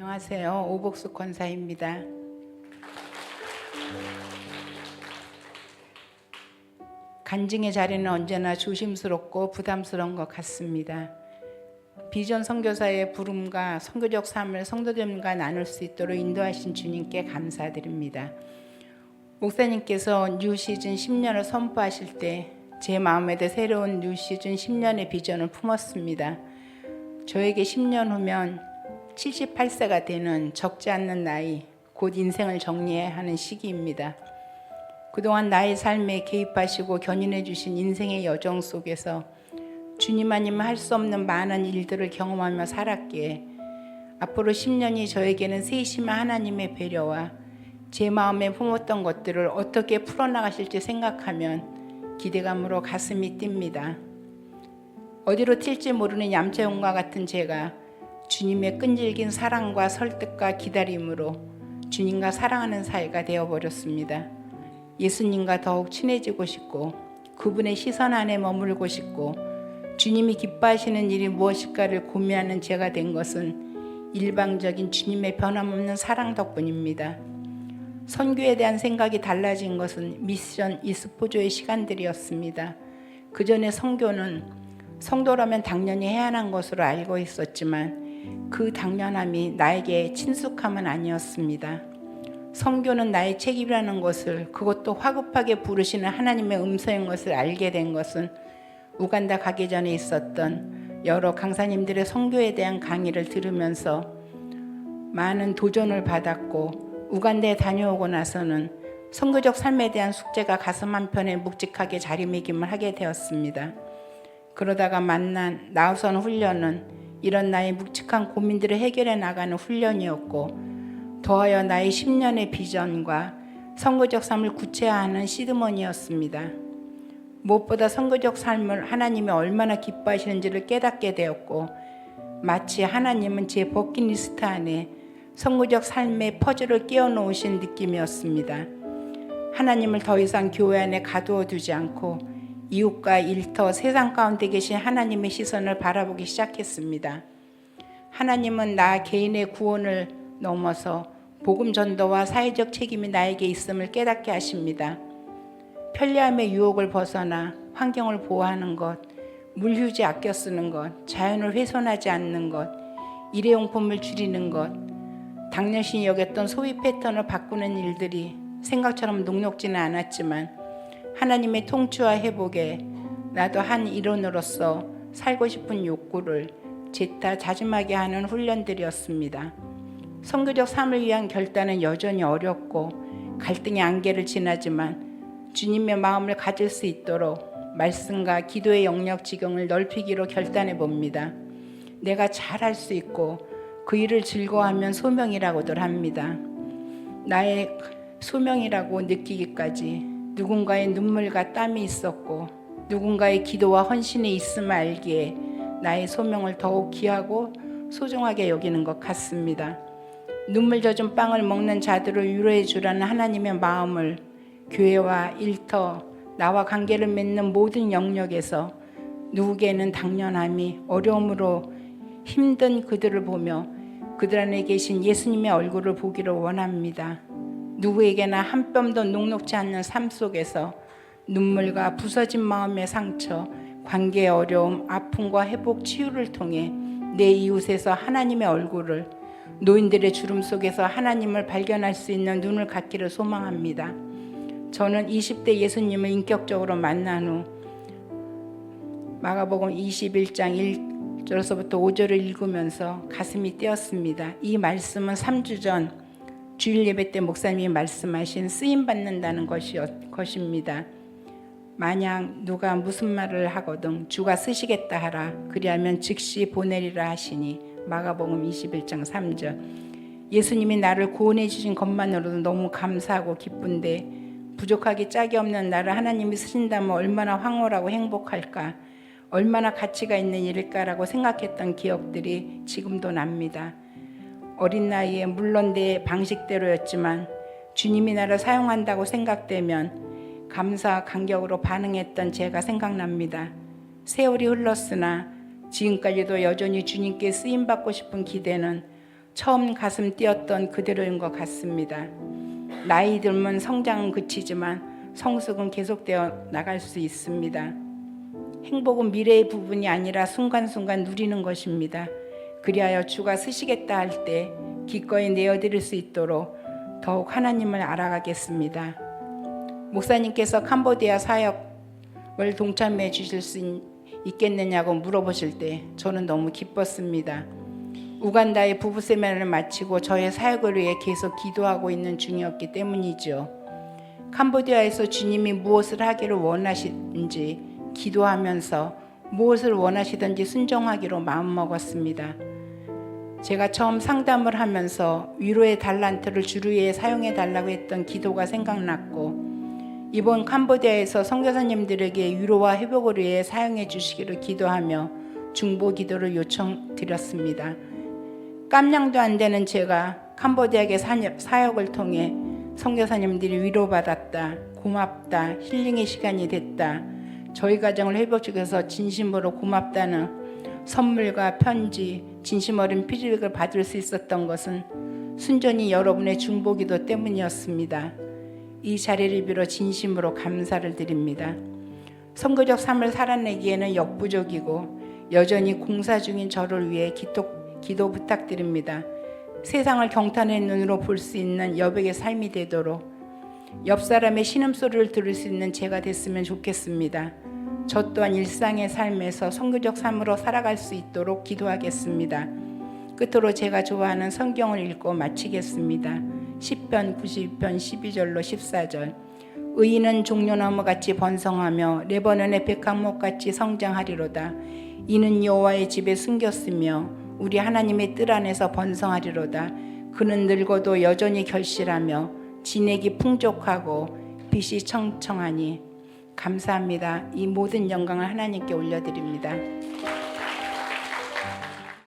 안녕하세요. 오복숙 권사입니다. 간증의 자리는 언제나 조심스럽고 부담스러운 것 같습니다. 비전 선교사의 부름과 선교적 삶을 성도들과 나눌 수 있도록 인도하신 주님께 감사드립니다. 목사님께서 뉴 시즌 10년을 선포하실 때 제 마음에도 새로운 뉴 시즌 10년의 비전을 품었습니다. 저에게 10년 후면 78세가 되는 적지 않는 나이, 곧 인생을 정리해야 하는 시기입니다. 그동안 나의 삶에 개입하시고 견인해 주신 인생의 여정 속에서 주님 아니면 할 수 없는 많은 일들을 경험하며 살았기에 앞으로 10년이 저에게는 세심한 하나님의 배려와 제 마음에 품었던 것들을 어떻게 풀어나가실지 생각하면 기대감으로 가슴이 뜁니다. 어디로 튈지 모르는 얌체용과 같은 제가 주님의 끈질긴 사랑과 설득과 기다림으로 주님과 사랑하는 사이가 되어버렸습니다. 예수님과 더욱 친해지고 싶고 그분의 시선 안에 머물고 싶고 주님이 기뻐하시는 일이 무엇일까를 고민하는 제가 된 것은 일방적인 주님의 변함없는 사랑 덕분입니다. 선교에 대한 생각이 달라진 것은 미션 이스포조의 시간들이었습니다. 그 전에 선교는 성도라면 당연히 해야 하는 것으로 알고 있었지만 그 당연함이 나에게 친숙함은 아니었습니다. 선교는 나의 책임이라는 것을, 그것도 화급하게 부르시는 하나님의 음성인 것을 알게 된 것은 우간다 가기 전에 있었던 여러 강사님들의 선교에 대한 강의를 들으면서 많은 도전을 받았고, 우간다에 다녀오고 나서는 선교적 삶에 대한 숙제가 가슴 한편에 묵직하게 자리매김을 하게 되었습니다. 그러다가 만난 나우선 훈련은 이런 나의 묵직한 고민들을 해결해 나가는 훈련이었고, 더하여 나의 10년의 비전과 선교적 삶을 구체화하는 시드머니였습니다. 무엇보다 선교적 삶을 하나님이 얼마나 기뻐하시는지를 깨닫게 되었고, 마치 하나님은 제 버킷리스트 안에 선교적 삶의 퍼즐을 끼워 놓으신 느낌이었습니다. 하나님을 더 이상 교회 안에 가두어 두지 않고 이웃과 일터 세상 가운데 계신 하나님의 시선을 바라보기 시작했습니다. 하나님은 나 개인의 구원을 넘어서 복음 전도와 사회적 책임이 나에게 있음을 깨닫게 하십니다. 편리함의 유혹을 벗어나 환경을 보호하는 것, 물휴지 아껴 쓰는 것, 자연을 훼손하지 않는 것, 일회용품을 줄이는 것, 당연시 여겼던 소비 패턴을 바꾸는 일들이 생각처럼 녹록지는 않았지만 하나님의 통치와 회복에 나도 한 일원으로서 살고 싶은 욕구를 자짐하게 하는 훈련들이었습니다. 선교적 삶을 위한 결단은 여전히 어렵고 갈등의 안개를 지나지만 주님의 마음을 가질 수 있도록 말씀과 기도의 영역 지경을 넓히기로 결단해 봅니다. 내가 잘할 수 있고 그 일을 즐거워하면 소명이라고들 합니다. 나의 소명이라고 느끼기까지 누군가의 눈물과 땀이 있었고 누군가의 기도와 헌신이 있음을 알기에 나의 소명을 더욱 귀하고 소중하게 여기는 것 같습니다. 눈물 젖은 빵을 먹는 자들을 위로해 주라는 하나님의 마음을 교회와 일터, 나와 관계를 맺는 모든 영역에서 누구에게는 당연함이 어려움으로 힘든 그들을 보며 그들 안에 계신 예수님의 얼굴을 보기를 원합니다. 누구에게나 한 뼘도 녹록지 않는 삶 속에서 눈물과 부서진 마음의 상처, 관계의 어려움, 아픔과 회복, 치유를 통해 내 이웃에서 하나님의 얼굴을, 노인들의 주름 속에서 하나님을 발견할 수 있는 눈을 갖기를 소망합니다. 저는 20대 예수님을 인격적으로 만난 후 마가복음 21장 1절서부터 5절을 읽으면서 가슴이 뛰었습니다. 이 말씀은 3주 전 주일 예배 때 목사님이 말씀하신 쓰임받는다는 것입니다. 만약 누가 무슨 말을 하거든 주가 쓰시겠다 하라. 그리하면 즉시 보내리라 하시니. 마가복음 21장 3절. 예수님이 나를 구원해 주신 것만으로도 너무 감사하고 기쁜데 부족하기 짝이 없는 나를 하나님이 쓰신다면 얼마나 황홀하고 행복할까, 얼마나 가치가 있는 일일까라고 생각했던 기억들이 지금도 납니다. 어린 나이에 물론 내 방식대로였지만 주님이 나를 사용한다고 생각되면 감사 감격으로 반응했던 제가 생각납니다. 세월이 흘렀으나 지금까지도 여전히 주님께 쓰임받고 싶은 기대는 처음 가슴 뛰었던 그대로인 것 같습니다. 나이 들면 성장은 그치지만 성숙은 계속되어 나갈 수 있습니다. 행복은 미래의 부분이 아니라 순간순간 누리는 것입니다. 그리하여 주가 쓰시겠다 할 때 기꺼이 내어드릴 수 있도록 더욱 하나님을 알아가겠습니다. 목사님께서 캄보디아 사역을 동참해 주실 수 있겠느냐고 물어보실 때 저는 너무 기뻤습니다. 우간다의 부부 세미나를 마치고 저의 사역을 위해 계속 기도하고 있는 중이었기 때문이죠. 캄보디아에서 주님이 무엇을 하기를 원하시는지 기도하면서 무엇을 원하시든지 순종하기로 마음먹었습니다. 제가 처음 상담을 하면서 위로의 달란트를 주를 위해 사용해 달라고 했던 기도가 생각났고, 이번 캄보디아에서 선교사님들에게 위로와 회복을 위해 사용해 주시기를 기도하며 중보 기도를 요청드렸습니다. 깜냥도 안 되는 제가 캄보디아의 사역을 통해 선교사님들이 위로받았다, 고맙다, 힐링의 시간이 됐다, 저희 가정을 회복시켜서 진심으로 고맙다는 선물과 편지, 진심 어린 피드백을 받을 수 있었던 것은 순전히 여러분의 중보기도 때문이었습니다. 이 자리를 빌어 진심으로 감사를 드립니다. 선교적 삶을 살아내기에는 역부족이고 여전히 공사 중인 저를 위해 기도 부탁드립니다. 세상을 경탄의 눈으로 볼 수 있는 여백의 삶이 되도록 옆 사람의 신음소리를 들을 수 있는 제가 됐으면 좋겠습니다. 저 또한 일상의 삶에서 선교적 삶으로 살아갈 수 있도록 기도하겠습니다. 끝으로 제가 좋아하는 성경을 읽고 마치겠습니다. 시편 92편 12절로 14절. 의인은 종려나무같이 번성하며 레바논의 백합목같이 성장하리로다. 이는 여호와의 집에 숨겼으며 우리 하나님의 뜰 안에서 번성하리로다. 그는 늙어도 여전히 결실하며 진액이 풍족하고 빛이 청청하니. 감사합니다. 이 모든 영광을 하나님께 올려드립니다.